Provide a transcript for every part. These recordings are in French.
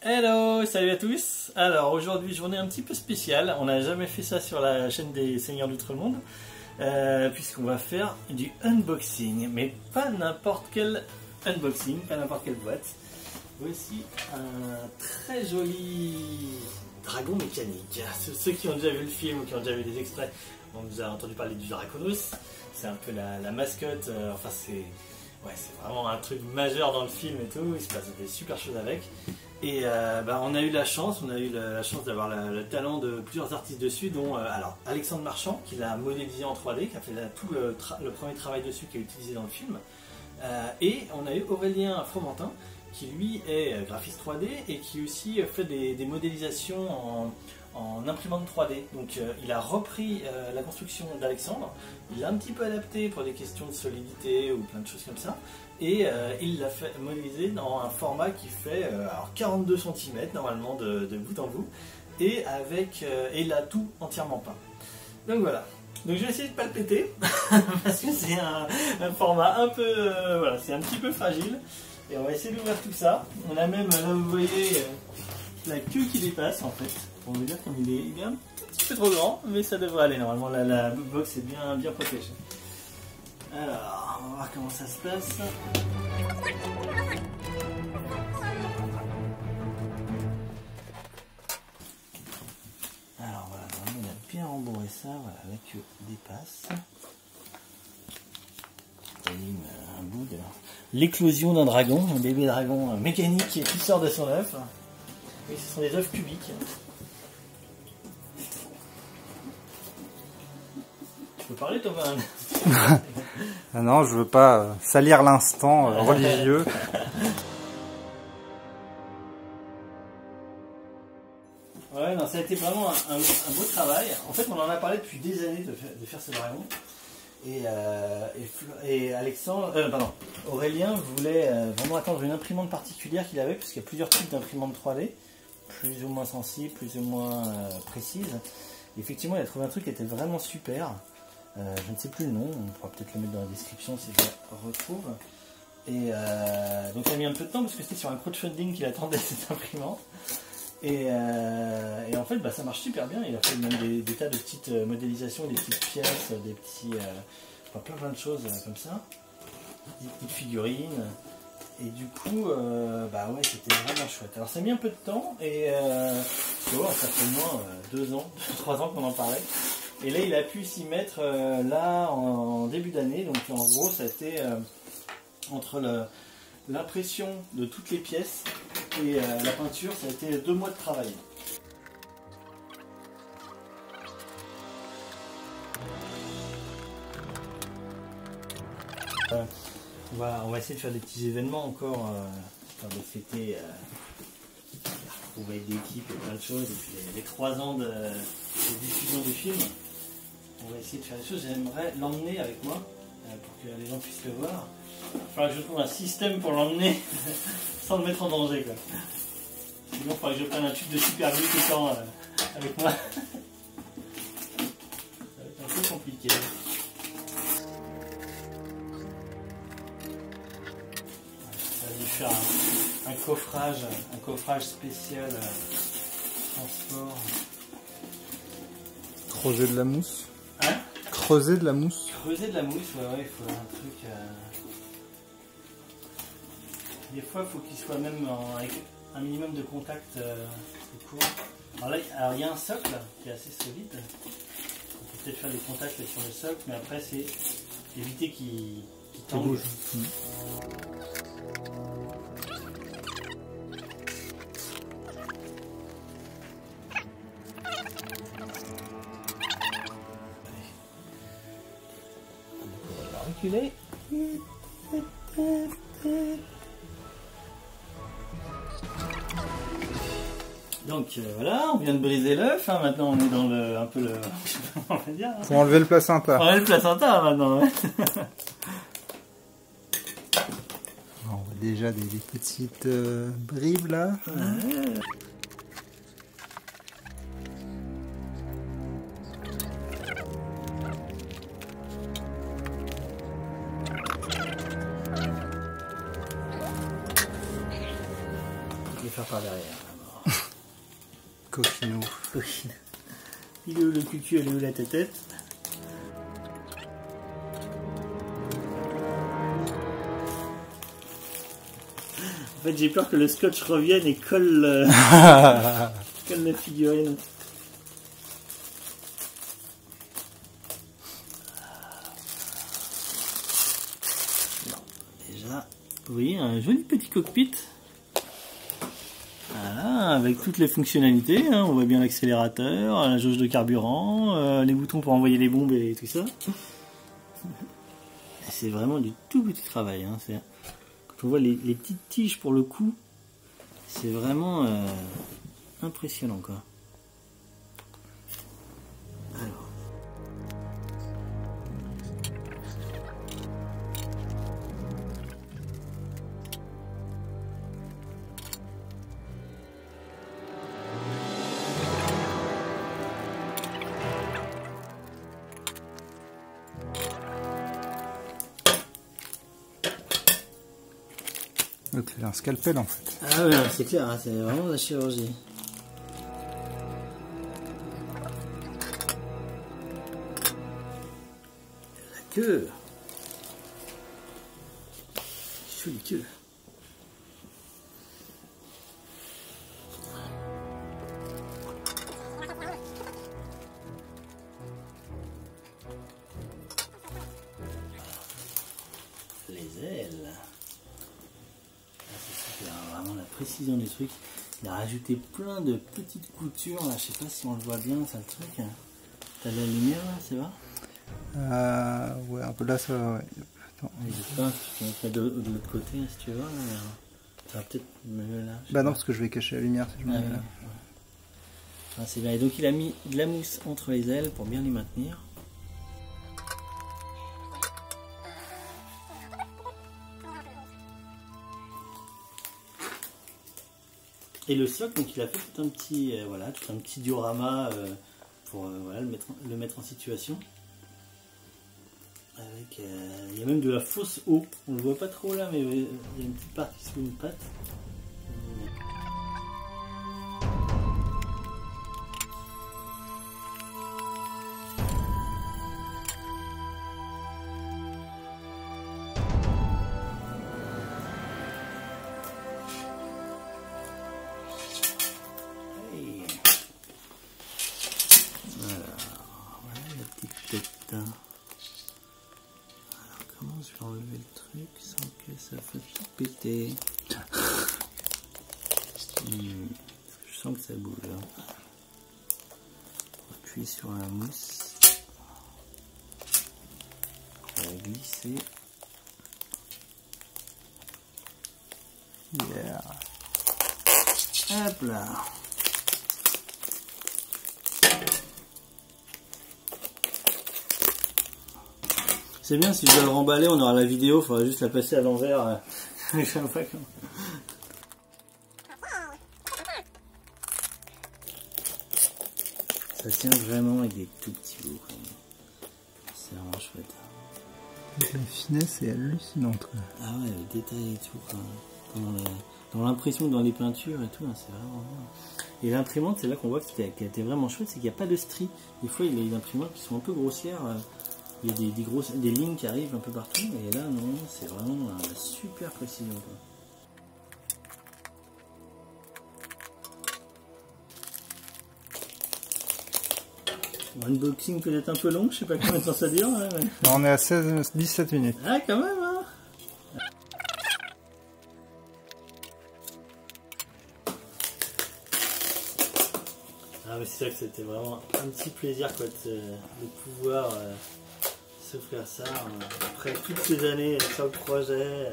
Hello, salut à tous. Alors aujourd'hui journée un petit peu spéciale, on n'a jamais fait ça sur la chaîne des Seigneurs d'Outre-le-Monde, puisqu'on va faire du unboxing, mais pas n'importe quel unboxing, pas n'importe quelle boîte. Voici un très joli dragon mécanique. Ceux qui ont déjà vu le film ou qui ont déjà vu des extraits, on nous a entendu parler du Draconos, c'est un peu la mascotte, enfin c'est vraiment un truc majeur dans le film et tout, il se passe des super choses avec. Et on a eu la chance d'avoir le talent de plusieurs artistes dessus, dont alors Alexandre Marchand, qui l'a modélisé en 3D, qui a fait tout le premier travail dessus, qui est utilisé dans le film. Et on a eu Aurélien Fromentin, qui lui est graphiste 3D et qui aussi fait des modélisations en imprimante 3D. Donc il a repris la construction d'Alexandre, il l'a un petit peu adapté pour des questions de solidité ou plein de choses comme ça, et il l'a fait modéliser dans un format qui fait 42 cm normalement de bout en bout, et il a tout entièrement peint. Donc voilà. Donc je vais essayer de pas le péter parce que c'est un format un peu c'est un petit peu fragile, et on va essayer d'ouvrir tout ça. On a même là, vous voyez la queue qui dépasse en fait. On va dire qu'il est un petit peu trop grand, mais ça devrait aller normalement. La box est bien protégée. Alors, on va voir comment ça se passe. Alors voilà, normalement on a bien rembourré ça. Voilà, la queue dépasse. Un bout de l'éclosion d'un dragon, un bébé dragon mécanique qui sort de son œuf. Oui, ce sont des œufs cubiques. Tu peux parler, Thomas? Ah non, je veux pas salir l'instant religieux. Ouais, non, ça a été vraiment un beau travail. En fait, on en a parlé depuis des années de faire ce dragon. Et Aurélien voulait vraiment attendre une imprimante particulière qu'il avait, parce qu'il y a plusieurs types d'imprimantes 3D, plus ou moins sensibles, plus ou moins précises. Et effectivement, il a trouvé un truc qui était vraiment super. Je ne sais plus le nom, on pourra peut-être le mettre dans la description si je le retrouve. Et donc ça a mis un peu de temps parce que c'était sur un crowdfunding qu'il attendait cette imprimante. Et en fait ça marche super bien. Il a fait même des tas de petites modélisations, des petites pièces, des petits plein de choses comme ça, des petites figurines. Et du coup c'était vraiment chouette. Alors ça a mis un peu de temps, et ça fait au moins 2 ans, 3 ans qu'on en parlait. Et là, il a pu s'y mettre là en début d'année. Donc en gros, ça a été entre l'impression de toutes les pièces et la peinture, ça a été 2 mois de travail. On va essayer de faire des petits événements encore, histoire de fêter la retrouvaille d'équipe et plein de choses, et puis les 3 ans de diffusion du film. On va essayer de faire des choses. J'aimerais l'emmener avec moi pour que les gens puissent le voir. Il faudra que je trouve un système pour l'emmener sans le mettre en danger, quoi. Sinon, il faudra que je prenne un tube de super glue tout le temps avec moi. Ça va être un peu compliqué. Ça a dû faire un coffrage spécial transport. Creuser de la mousse. Hein? Creuser de la mousse. Creuser de la mousse, ouais, il faut un truc. Des fois, il faut qu'il soit même avec un minimum de contact court. Alors là, il y a un socle qui est assez solide. On peut peut-être faire des contacts sur le socle, mais après, c'est éviter qu'il tangue. Reculer. Donc voilà, on vient de briser l'œuf, hein. Maintenant on est dans on va dire. Faut enlever le placenta. Enlever le placenta maintenant. Ouais. On voit déjà des petites bribes là. Ouais. Je vais faire par derrière. Coquinou. Il est où le cucu, elle est où la tête? En fait, j'ai peur que le scotch revienne et colle, colle la figurine. Bon, déjà, vous voyez, un joli petit cockpit. Voilà, avec toutes les fonctionnalités, hein. On voit bien l'accélérateur, la jauge de carburant, les boutons pour envoyer les bombes et tout ça. C'est vraiment du tout petit travail, hein. Quand on voit les petites tiges pour le coup, c'est vraiment impressionnant, quoi. Alors. C'est un scalpel en fait. Ah ouais, c'est clair, hein, c'est vraiment de la chirurgie. La queue. Jolie queue. Les ailes. Vraiment la précision du truc. Il a rajouté plein de petites coutures là, je sais pas si on le voit bien, ça le truc. T'as de la lumière là, c'est vrai? Ouais, un peu là, ça va, ouais. Attends. Je sais pas, tu peux de l'autre côté si tu veux. Ça va peut-être mieux là. Bah non, parce que je vais cacher la lumière si je me mets là. Ah, c'est bien. Et donc il a mis de la mousse entre les ailes pour bien les maintenir. Et le socle, donc il a fait tout un petit, voilà, tout un petit diorama pour voilà, le mettre en situation. Avec, il y a même de la fausse eau. On le voit pas trop là, mais il y a une petite partie sous une patte. Alors, comment je vais enlever le truc sans que ça fasse tout péter? Je sens que ça bouge. Hein. On appuie sur la mousse. On va glisser. Yeah. Hop là. C'est bien, si je dois le remballer, on aura la vidéo, il faudra juste la passer à l'envers. Je sais pas comment. Ça tient vraiment avec des tout petits bouts. C'est vraiment chouette. La finesse est hallucinante. Quoi. Ah ouais, le détail et tout. Quoi. Dans l'impression, dans les peintures et tout, c'est vraiment bien. Et l'imprimante, c'est là qu'on voit qu'elle a été vraiment chouette, c'est qu'il n'y a pas de stries. Des fois, il y a des imprimantes qui sont un peu grossières. Il y a des lignes qui arrivent un peu partout, et là non, c'est vraiment la super précision. Quoi. Unboxing peut-être un peu long, je sais pas combien de temps ça dure. Hein, mais... non, on est à 17 minutes. Ah quand même hein. Ah mais c'est ça que c'était vraiment un petit plaisir quoi, de pouvoir... s'offrir ça après toutes ces années sur le projet,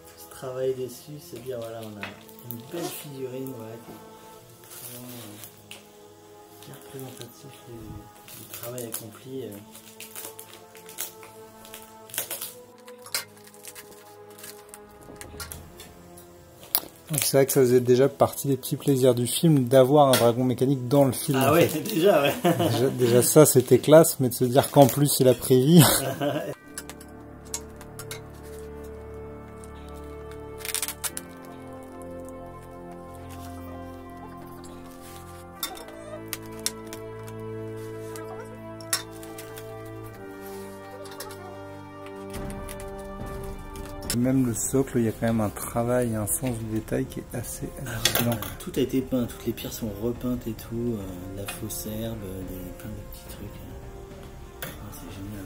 tout ce travail dessus, c'est dire voilà, on a une belle figurine voilà, qui est vraiment bien représentatif du travail accompli. C'est vrai que ça faisait déjà partie des petits plaisirs du film d'avoir un dragon mécanique dans le film. Ah ouais, déjà ouais. déjà ça c'était classe, mais de se dire qu'en plus c'est la prévie. Même le socle, il y a quand même un travail, un sens du détail qui est assez hallucinant. Tout a été peint, toutes les pierres sont repeintes et tout, la fausse herbe, plein de petits trucs. C'est génial.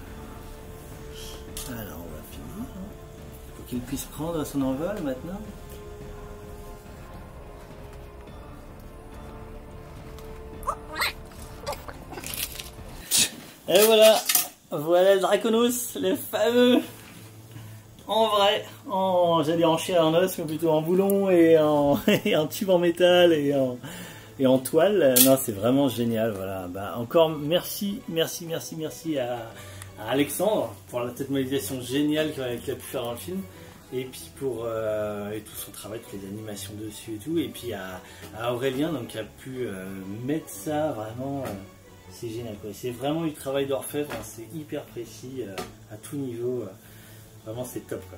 Alors on va finir. Pour qu'il puisse prendre son envol maintenant. Et voilà, voilà le Draconos, le fameux, en vrai, j'allais dire en chair et en os, mais plutôt en boulon et en, et en tube en métal et en toile. Non, c'est vraiment génial, voilà. Bah, encore merci à Alexandre pour cette modélisation géniale qu'il a pu faire dans le film. Et puis pour et tout son travail, toutes les animations dessus et tout. Et puis à Aurélien, donc qui a pu mettre ça vraiment... c'est génial, quoi. C'est vraiment du travail d'orfèvre, hein. C'est hyper précis à tout niveau. Vraiment, c'est top, quoi.